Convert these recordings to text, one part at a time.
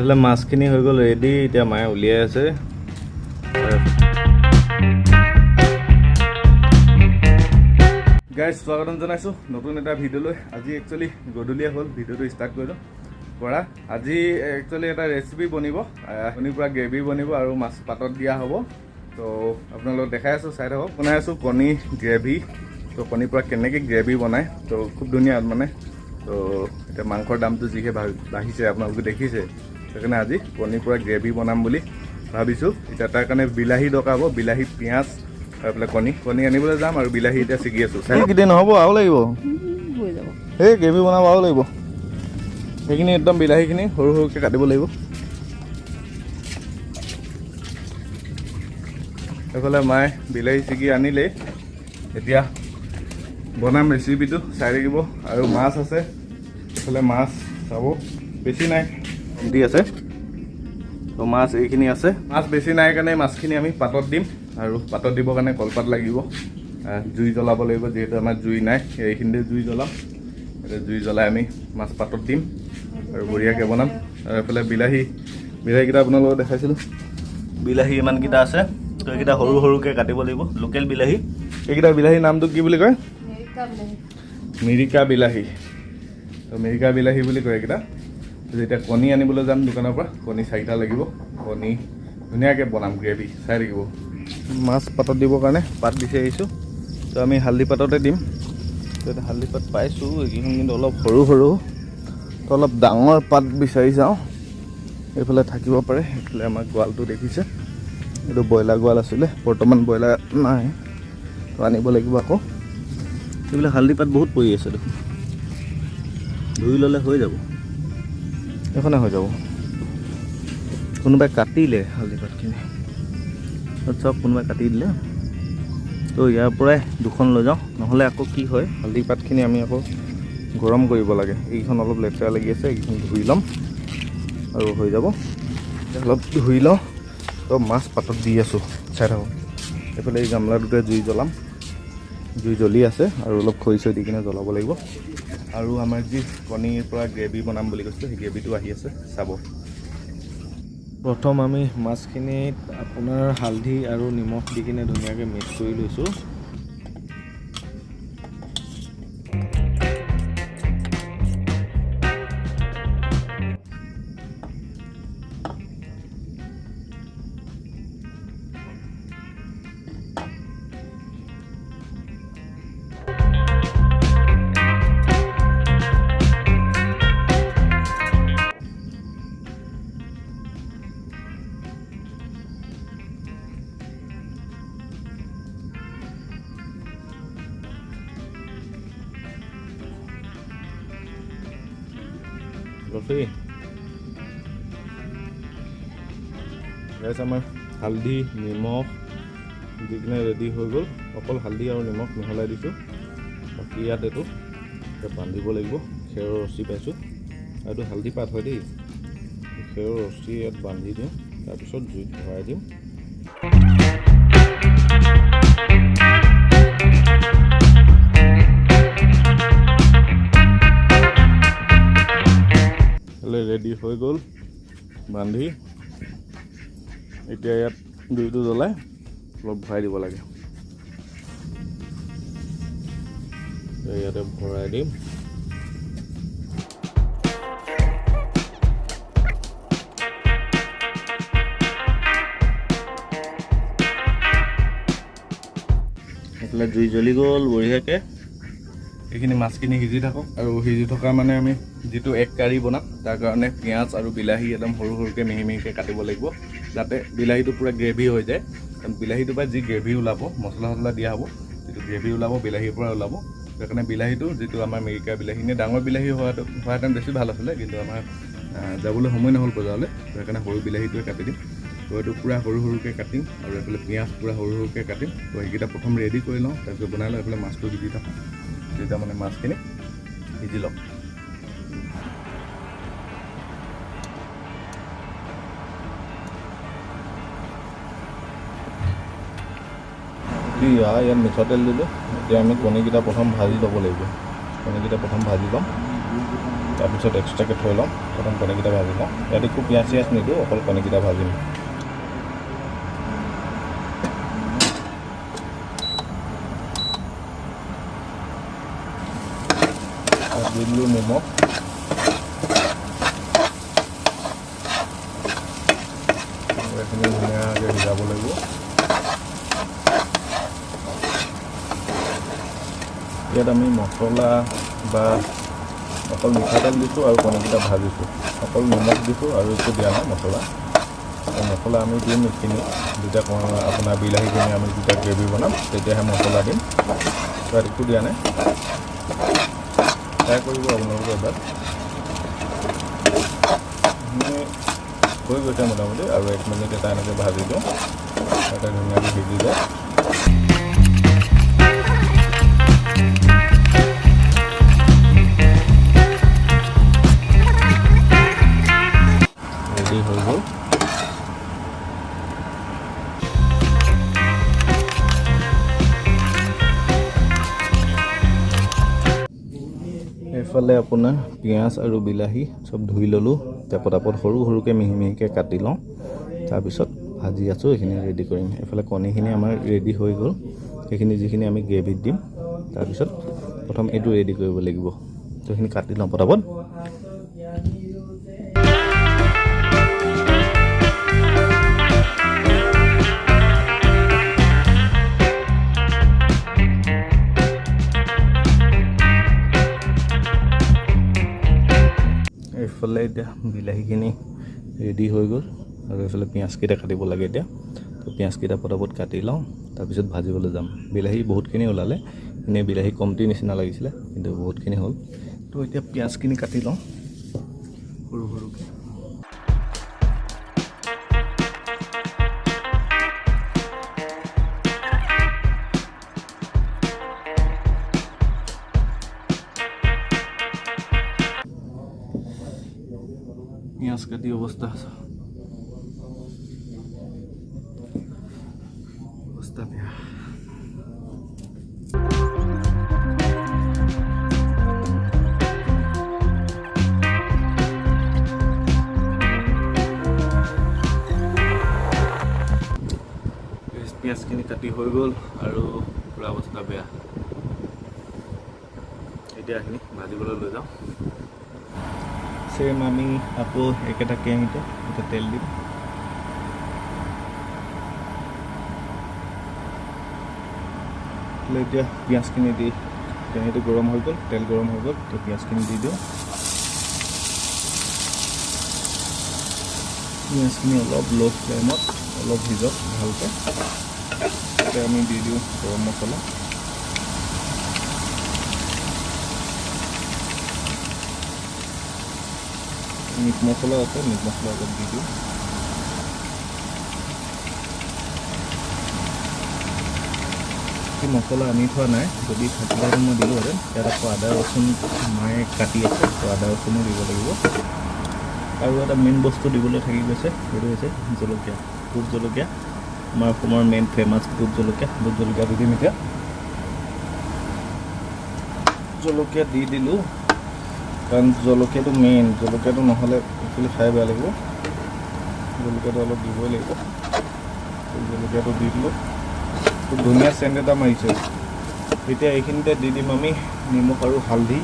এইফালে মাছখিনি হৈ গ'ল ৰেডি। এতিয়া মায়ে উলিয়াই আছে। গাইজ স্বাগতম জনাইছোঁ নতুন এটা ভিডিঅ'লৈ। আজি একচুৱেলি গধূলিয়ে হ'ল ভিডিঅ'টো ষ্টাৰ্ট কৰিলোঁ কৰা। আজি একচুৱেলি এটা ৰেচিপি বনিব, কণীৰ পৰা গ্ৰেভি বনিব আৰু মাছ পাতত দিয়া হ'ব। তো আপোনালোকক দেখাই আছোঁ, চাই থাকক। বনাই আছোঁ কণী গ্ৰেভি। তো কণীৰ পৰা কেনেকৈ গ্ৰেভি বনায়, তো খুব ধুনীয়া মানে। তো এতিয়া মাংসৰ দামটো যিহে বাঢ়িছে আপোনালোকে দেখিছে, সেইকাৰণে আজি কণীৰ পৰা গ্ৰেভি বনাম বুলি ভাবিছোঁ। এতিয়া তাৰ কাৰণে বিলাহী দৰকাৰ হ'ব, বিলাহী পিঁয়াজ আৰু এইফালে কণী আনিবলৈ যাম আৰু বিলাহী এতিয়া ছিগি আছোঁ। সেইকেইদিন নহ'ব, আৰু লাগিব সেই গ্ৰেভি বনাব আৰু লাগিব। সেইখিনি একদম বিলাহীখিনি সৰু সৰুকৈ কাটিব লাগিব। এইফালে মায়ে বিলাহী ছিগি আনিলেই, এতিয়া বনাম ৰেচিপিটো চাই থাকিব। আৰু মাছ আছে, এইফালে মাছ চাব, বেছি নাই দি আছে। তো মাছ এইখিনি আছে, মাছ বেছি নাই কাৰণে মাছখিনি আমি পাতত দিম। আৰু পাতত দিবৰ কাৰণে কলপাত লাগিব, জুই জ্বলাব লাগিব। যিহেতু আমাৰ জুই নাই, এইখিনিতে জুই জ্বলাম। এতিয়া জুই জ্বলাই আমি মাছ পাতত দিম আৰু বঢ়িয়াকৈ বনাম। আৰু এইফালে বিলাহীকেইটা আপোনালোকক দেখাইছিলোঁ। বিলাহী ইমানকেইটা আছে, তো এইকেইটা সৰু সৰুকৈ কাটিব লাগিব। লোকেল বিলাহী। এইকেইটা বিলাহীৰ নামটো কি বুলি কয়? মিৰিকা বিলাহী। তো মিৰিকা বিলাহী বুলি কয় এইকেইটা। যেতিয়া কণী আনিবলৈ যাম দোকানৰ পৰা, কণী 4টা লাগিব। কণী ধুনীয়াকৈ বনাম গ্ৰেভি, চাই থাকিব। মাছ পাতত দিবৰ কাৰণে পাত বিচাৰিছোঁ। তো আমি হালধি পাততে দিম। তো এতিয়া হালধি পাত পাইছোঁ, এইকেইখন কিন্তু অলপ সৰু সৰু। তো অলপ ডাঙৰ পাত বিচাৰি যাওঁ, এইফালে থাকিব পাৰে। এইফালে আমাৰ গঁৰালটো দেখিছে, এইটো ব্ৰইলাৰ গঁৰাল আছিলে, বৰ্তমান ব্ৰইলাৰ নাই। তো আনিব লাগিব আকৌ। এইবিলাক হালধি পাত বহুত পৰি আছে দেখোন, ধুই ল'লে হৈ যাব, এইখনে হৈ যাব। কোনোবাই কাটিলে হালধি পাতখিনি, চব কোনোবাই কাটি দিলে। তো ইয়াৰ পৰাই দুখন লৈ যাওঁ, নহ'লে আকৌ কি হয়, হালধি পাতখিনি আমি আকৌ গৰম কৰিব লাগে। এইকেইখন অলপ লেতেৰা লাগি আছে, এইকেইখন ধুই ল'ম আৰু হৈ যাব। অলপ ধুই লওঁ। তো মাছ পাতত দি আছোঁ, চাই থাকোঁ। এইফালে এই গামলাটোতে জুই জ্বলাম, জুই জ্বলি আছে আৰু অলপ খৰি চৰি দি কিনে জ্বলাব লাগিব। আৰু আমাৰ যি কণীৰ পৰা গ্ৰেভি বনাম বুলি কৈছিলোঁ, সেই গ্ৰেভিটো আহি আছে, চাব। প্ৰথম আমি মাছখিনিত আপোনাৰ হালধি আৰু নিমখ দি কিনে ধুনীয়াকৈ মিক্স কৰি লৈছোঁ। আমাৰ হালধি নিমখ দি কিনে ৰেডি হৈ গ'ল। অকল হালধি আৰু নিমখ মিহলাই দিছোঁ। বাকী ইয়াত এইটো বান্ধিব লাগিব। খেৰৰ ৰছী পাইছোঁ, আৰু এইটো হালধি পাত হয় দেই। খেৰৰ ৰছী ইয়াত বান্ধি দিওঁ, তাৰপিছত জুইত ভৰাই দিম। ৰেডি হৈ গ'ল বান্ধি। এতিয়া ইয়াত জুইটো জ্বলাই অলপ ভৰাই দিব লাগে। ইয়াতে ভৰাই দিম। এইফালে জুই জ্বলি গ'ল বঢ়িয়াকৈ। এইখিনি মাছখিনি সিজি থাকক, আৰু সিজি থকা মানে আমি যিটো এক কাৰী বনাম, তাৰ কাৰণে পিঁয়াজ আৰু বিলাহী একদম সৰু সৰুকৈ মিহি মিহিকৈ কাটিব লাগিব, যাতে বিলাহীটো পূৰা গ্ৰেভি হৈ যায়। কাৰণ বিলাহীটোৰ পৰা যি গ্ৰেভি ওলাব, মছলা চছলা দিয়া হ'ব, যিটো গ্ৰেভি ওলাব বিলাহীৰ পৰা ওলাব। সেইকাৰণে বিলাহীটো যিটো আমাৰ মিৰিকা বিলাহী, এনে ডাঙৰ বিলাহী হোৱাহেঁতেন বেছি ভাল আছিলে, কিন্তু আমাৰ যাবলৈ সময় নহ'ল বজাৰলৈ। সেইকাৰণে সৰু বিলাহীটোৱে কাটি দিম। তো এইটো পূৰা সৰু সৰুকৈ কাটিম, আৰু এইফালে পিঁয়াজ পূৰা সৰু সৰুকৈ কাটিম। তো সেইকেইটা প্ৰথম ৰেডি কৰি লওঁ, তাৰপিছত বনাই লওঁ। এইফালে মাছটো সিজি থাকোঁ, তেতিয়া মানে মাছখিনি সিজি লওক। ইয়াত মিঠা তেল দিলোঁ। এতিয়া আমি কণীকেইটা প্ৰথম ভাজি ল'ব লাগিব। কণীকেইটা প্ৰথম ভাজি ল'ম। তাৰপিছত এক্সট্ৰাকৈ থৈ ল'ম। প্ৰথম কণীকেইটা ভাজি লওঁ। ইয়াত একো পিঁয়াজ চিয়াজ নিদিওঁ, অকল কণীকেইটা ভাজিম। দি দিলোঁ নিমখ, এইখিনি ধুনীয়াকৈ সিজাব লাগিব। ইয়াত আমি মছলা বা অকল মিঠাতেল দিছোঁ আৰু কণীকেইটা ভাজিছোঁ। অকল নিমখ দিছোঁ আৰু একো দিয়া নাই মছলা। মছলা আমি দিম এইখিনি যেতিয়া আপোনাৰ বিলাহীখিনি আমি যেতিয়া গ্ৰেভি বনাম তেতিয়াহে মছলা দিম। তাত একো দিয়া নাই। ট্ৰাই কৰিব আপোনালোকে এবাৰ। হৈ গৈছে মোটামুটি, আৰু 1 মিনিট এটা এনেকৈ ভাজি দিওঁ, তাতে ধুনীয়াকৈ সিজি যায়। ৰেডি হৈ গ'ল। এইফালে আপোনাৰ পিঁয়াজ আৰু বিলাহী চব ধুই ল'লোঁ। পটাপট সৰু সৰুকৈ মিহি মিহিকৈ কাটি লওঁ। তাৰপিছত ভাজি আছোঁ, এইখিনি ৰেডি কৰিম। এইফালে কণীখিনি আমাৰ ৰেডি হৈ গ'ল। সেইখিনি যিখিনি আমি গ্ৰেভিত দিম, তাৰপিছত প্ৰথম এইটো ৰেডি কৰিব লাগিব। তো সেইখিনি কাটি লওঁ পটাপট। এইফালে এতিয়া বিলাহীখিনি ৰেডি হৈ গ'ল, আৰু এইফালে পিঁয়াজকেইটা কাটিব লাগে এতিয়া। তো পিঁয়াজকেইটা পটাপট কাটি লওঁ, তাৰপিছত ভাজিবলৈ যাম। বিলাহী বহুতখিনি ওলালে, এনেই বিলাহী কমটি নিচিনা লাগিছিলে, কিন্তু বহুতখিনি হ'ল। তো এতিয়া পিঁয়াজখিনি কাটি লওঁ সৰু সৰুকৈ। পিঁয়াজ কাটি অৱস্থা বেয়া। পিঁয়াজখিনি কাটি হৈ গ'ল, আৰু পূৰা অৱস্থা বেয়া। এতিয়া এইখিনি ভাজিবলৈ লৈ যাওঁ। চেম আমি আকৌ একেটা কেৰাহীতে এতিয়া তেল দিম। এতিয়া পিঁয়াজখিনি দি, কেৰাহীটো গৰম হৈ গ'ল, তেল গৰম হৈ গ'ল, তো পিঁয়াজখিনি দি দিওঁ। পিঁয়াজখিনি অলপ ল' ফ্লেমত অলপ সিজক ভালকৈ। তাতে আমি দি দিওঁ গৰম মছলা, মিট মছলা আছে, মিট মছলা অলপ দি দিওঁ। মছলা আনি থোৱা নাই, যদি থাকিলে মই দিলোঁহেঁতেন। ইয়াত আকৌ আদা ৰচুন মায়ে কাটি আছে, তো আদা ৰচুনো দিব লাগিব। আৰু এটা মেইন বস্তু দিবলৈ থাকি গৈছে, সেইটো হৈছে জলকীয়া, ভোট জলকীয়া। আমাৰ অসমৰ মেইন ফেমাছ ভোট জলকীয়া। ভোট জলকীয়া দি দিম এতিয়া। জলকীয়া দি দিলোঁ, কাৰণ জলকীয়াটো মেইন। জলকীয়াটো নহ'লে একচুৱেলি খাই বেয়া লাগিব। জলকীয়াটো অলপ দিবই লাগিব। জলকীয়াটো দি দিলোঁ, খুব ধুনীয়া চেণ্ট এটা মাৰিছে। এতিয়া এইখিনিতে দি দিম আমি নিমখ আৰু হালধি।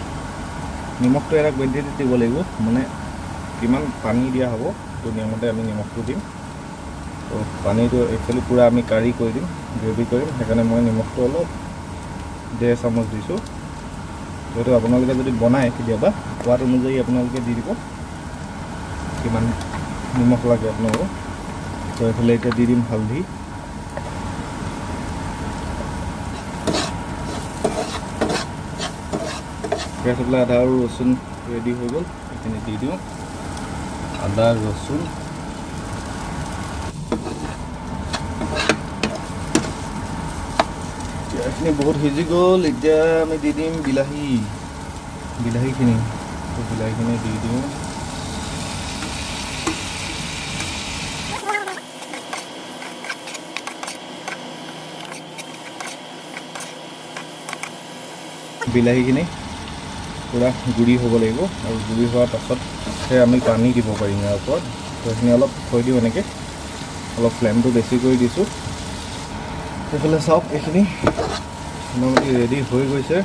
নিমখটো এটা কোৱাণ্টিটিত দিব লাগিব, মানে কিমান পানী দিয়া হ'ব সেইটো নিয়মতে আমি নিমখটো দিম। তো পানীটো একচুৱেলি পূৰা আমি কাঢ়ি কৰি দিম, গ্ৰেভি কৰিম। সেইকাৰণে মই নিমখটো অলপ 1.5 চামুচ দিছোঁ। সেইটো আপোনালোকে যদি বনায় কেতিয়াবা, সোৱাদ অনুযায়ী আপোনালোকে দি দিব কিমান নিমখ লাগে আপোনালোকক। তো এইফালে এতিয়া দি দিম হালধি। এইফালে আদা আৰু ৰচুন ৰেডি হৈ গ'ল, এইখিনি দি দিওঁ। আদা ৰচুন এইখিনি বহুত সিজি গ'ল। এতিয়া আমি দি দিম বিলাহীখিনি। বিলাহীখিনি দি দিওঁ। বিলাহীখিনি পূৰা গুড়ি হ'ব লাগিব আৰু গুড়ি হোৱাৰ পাছতহে আমি পানী দিব পাৰিম ইয়াৰ ওপৰত। তো এইখিনি অলপ থৈ দিওঁ এনেকৈ, অলপ ফ্লেমটো বেছি কৰি দিছোঁ। সেইফালে চাওক এইখিনি মোটামুটি ৰেডি হৈ গৈছে।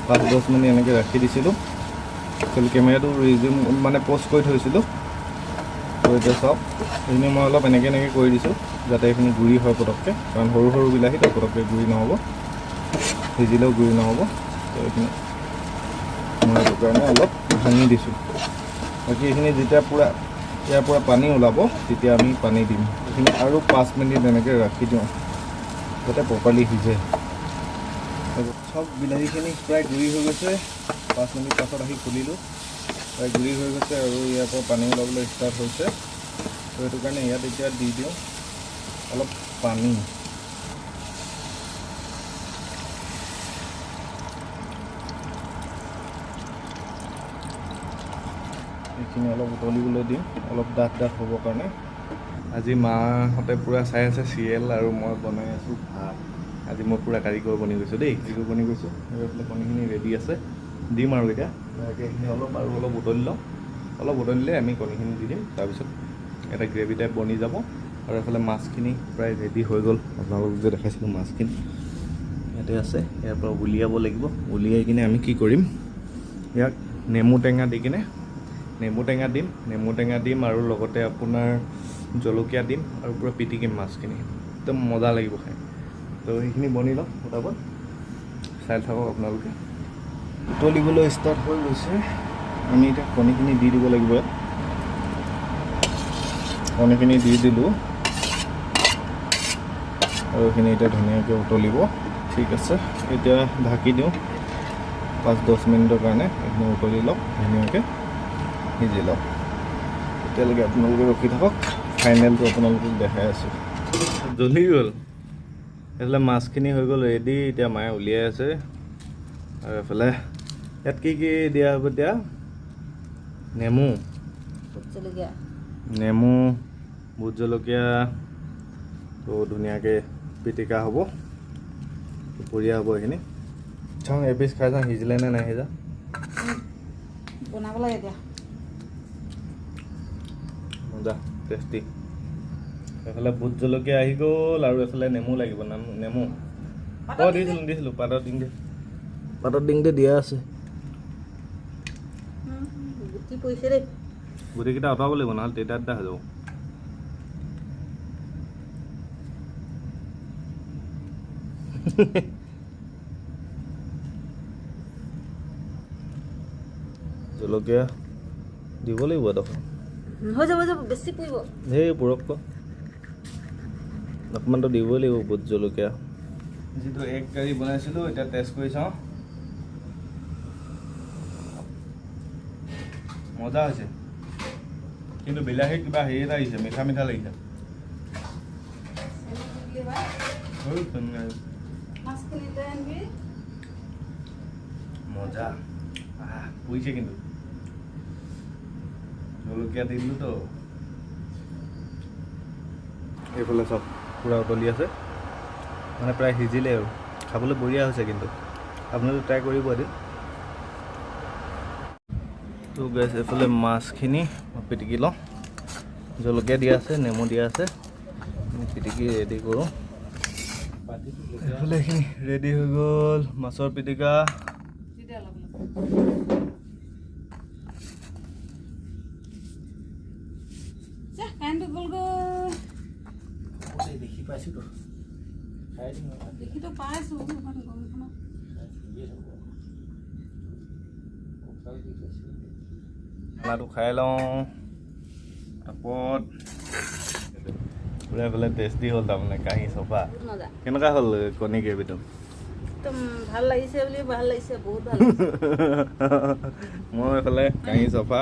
5-10 মিনিট এনেকৈ ৰাখি দিছিলোঁ, খালি কেমেৰাটো ৰিজিউম মানে প'ষ্ট কৰি থৈছিলোঁ। তো এতিয়া চাওক এইখিনি মই অলপ এনেকৈ কৰি দিছোঁ যাতে এইখিনি গুড়ি হয় পটককৈ, কাৰণ সৰু সৰু বিলাহী তো পটককৈ গুড়ি নহ'ব, সিজিলেও গুড়ি নহ'ব। তো এইখিনি মই সেইটো কাৰণে অলপ ভাঙি দিছোঁ। বাকী এইখিনি যেতিয়া পূৰা ইয়াৰ পৰা পানী ওলাব তেতিয়া আমি পানী দিম। এইখিনি আৰু 5 মিনিট এনেকৈ ৰাখি দিওঁ যাতে প্ৰপাৰলি সিজে। চব বিলাহীখিনি প্ৰায় গুড়ি হৈ গৈছে। 5 মিনিট পাছত আহি খুলিলোঁ, প্ৰায় গুড়ি হৈ গৈছে আৰু ইয়াৰ পৰা পানী ওলাবলৈ ষ্টাৰ্ট হৈছে। তো সেইটো কাৰণে ইয়াত এতিয়া দি দিওঁ অলপ পানী। এইখিনি অলপ উতলিবলৈ দিম, অলপ ডাঠ হ'বৰ কাৰণে। আজি মাহঁতে পূৰা চাই আছে চিৰিয়েল আৰু মই বনাই আছোঁ ভাত। আজি মই পূৰা কাৰিকৰ বনি গৈছোঁ দেই, কাৰিকৰ বনি গৈছোঁ। আৰু এইফালে কণীখিনি ৰেডি আছে, দিম আৰু এতিয়া এইখিনি অলপ উতলি লওঁ। অলপ উতলিলে আমি কণীখিনি দি দিম, তাৰপিছত এটা গ্ৰেভি টাইপ বনি যাব। আৰু এইফালে মাছখিনি প্ৰায় ৰেডি হৈ গ'ল, আপোনালোকক যে দেখাইছিলোঁ মাছখিনি ইয়াতে আছে। ইয়াৰ পৰা উলিয়াব লাগিব, উলিয়াই কিনে আমি কি কৰিম, ইয়াক নেমু টেঙা দিম আৰু লগতে আপোনাৰ জলকীয়া দিম আৰু পূৰা পিটিকিম মাছখিনি, একদম মজা লাগিব খাই। তো সেইখিনি বনি লওক ফটাফট, চাই থাকক আপোনালোকে। উতলিবলৈ ষ্টাৰ্ট হৈ গৈছে। আমি এতিয়া কণীখিনি দি দিব লাগিব। কণীখিনি দি দিলোঁ আৰু এইখিনি এতিয়া ধুনীয়াকৈ উতলিব। ঠিক আছে, এতিয়া ঢাকি দিওঁ 5-10 মিনিটৰ কাৰণে। এইখিনি উতলি লওক, ধুনীয়াকৈ সিজি লওক। এতিয়ালৈকে আপোনালোকে ৰখি থাকক, ফাইনেলটো আপোনালোকক দেখাই আছোঁ। জ্বলি গ'ল, এইফালে মাছখিনি হৈ গ'ল ৰেডি। এতিয়া মায়ে উলিয়াই আছে। আৰু এইফালে ইয়াত কি দিয়া হ'ব এতিয়া, নেমু, ভোট জলকীয়া। তো ধুনীয়াকৈ পিটিকা হ'ব, দুপৰীয়া হ'ব এইখিনি। চাওঁ এপিচ খাই চাওঁ সিজিলে নে নাই সিজা। বনাব লাগে এতিয়া মজা টেষ্টি। এইফালে ভোট জলকীয়া আহি গ'ল আৰু এইফালে নেমু লাগিব। নেমু দিছিলোঁ পাতত ডিঙতে দিয়া আছে। গুটি পৰিছে দেই, গুটিকেইটা আঁতৰাব লাগিব, নহ'লে তিতা হৈ যাব। জলকীয়া দিব লাগিব এডোখৰ, হৈ যাব বেছি পৰিব। সেই পৰক অকণমানতো দিবই লাগিব ভোট জলকীয়া। যিটো এগ কাৰী বনাইছিলোঁ এতিয়া টেষ্ট কৰি চাওঁ। মজা হৈছে, কিন্তু বিলাহী কিবা হেৰি এটা আহিছে, মিঠা লাগিছে। মজা পৰিছে, কিন্তু জলকীয়া দি দিলোঁ তো। এইফালে চব পূৰা উতলি আছে, মানে প্ৰায় সিজিলে আৰু খাবলৈ বঢ়িয়া হৈছে। কিন্তু আপোনালোকে ট্ৰাই কৰিব এদিন। তো গাইছ, এইফালে মাছখিনি পিটিকি লওঁ, জলকীয়া দিয়া আছে, নেমু দিয়া আছে, পিটিকি ৰেডি কৰোঁ। এইফালে এইখিনি ৰেডি হৈ গ'ল, মাছৰ পিটিকা। দেখি পাইছোঁ, দেখিতো পাইছোঁ। খানাটো খাই লওঁ, তাৰপৰত পূৰা এইফালে টেষ্টি হ'ল। তাৰমানে কাঁহী চফা। কেনেকুৱা হ'ল কণী গ্ৰেভিটো? একদম ভাল লাগিছে বুলি ভাল লাগিছে, বহুত ভাল লাগিছে। মই এইফালে কাঁহী চফা,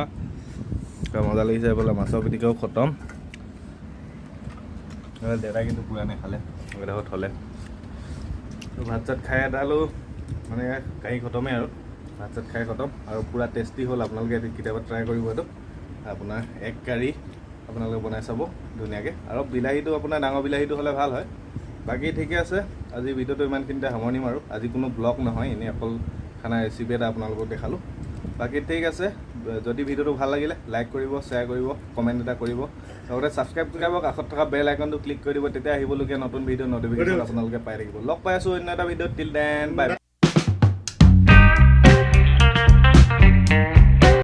মজা লাগিছে। এইফালে মাছৰ পিটিকাও খতম। দেউতাই কিন্তু পূৰা নেখালে, এডোখৰ থ'লে। ভাত চাত খাই এটালো মানে কাঁহী খতমেই আৰু ভাত চাত খাই খতম। আৰু পূৰা টেষ্টি হ'ল। আপোনালোকে কেতিয়াবা ট্ৰাই কৰিব এইটো। আপোনাৰ এগ কাৰী আপোনালোকে বনাই চাব ধুনীয়াকৈ। আৰু বিলাহীটো আপোনাৰ ডাঙৰ বিলাহীটো হ'লে ভাল হয়। বাকী ঠিকে আছে, আজি ভিডিঅ'টো ইমানখিনিতে সামৰণি মাৰোঁ। আজি কোনো ব্লগ নহয়, এনেই অকল খানা ৰেচিপি এটা আপোনালোকক দেখালোঁ বাকী ঠিক আছে যদি ভিডিঅ'টো ভাল লাগিলে লাইক কৰিব শ্বেয়াৰ কৰিব কমেণ্ট এটা কৰিব লগতে ছাবস্ক্ৰাইব কৰিব কাষত থকা বেল আইকনটো ক্লিক কৰি দিব তেতিয়া আহিবলগীয়া নতুন ভিডিঅ' নটিফিকেশ্যন আপোনালোকে পাই থাকিব লগ পাই আছোঁ অন্য এটা ভিডিঅ'ত টিল দেন বাই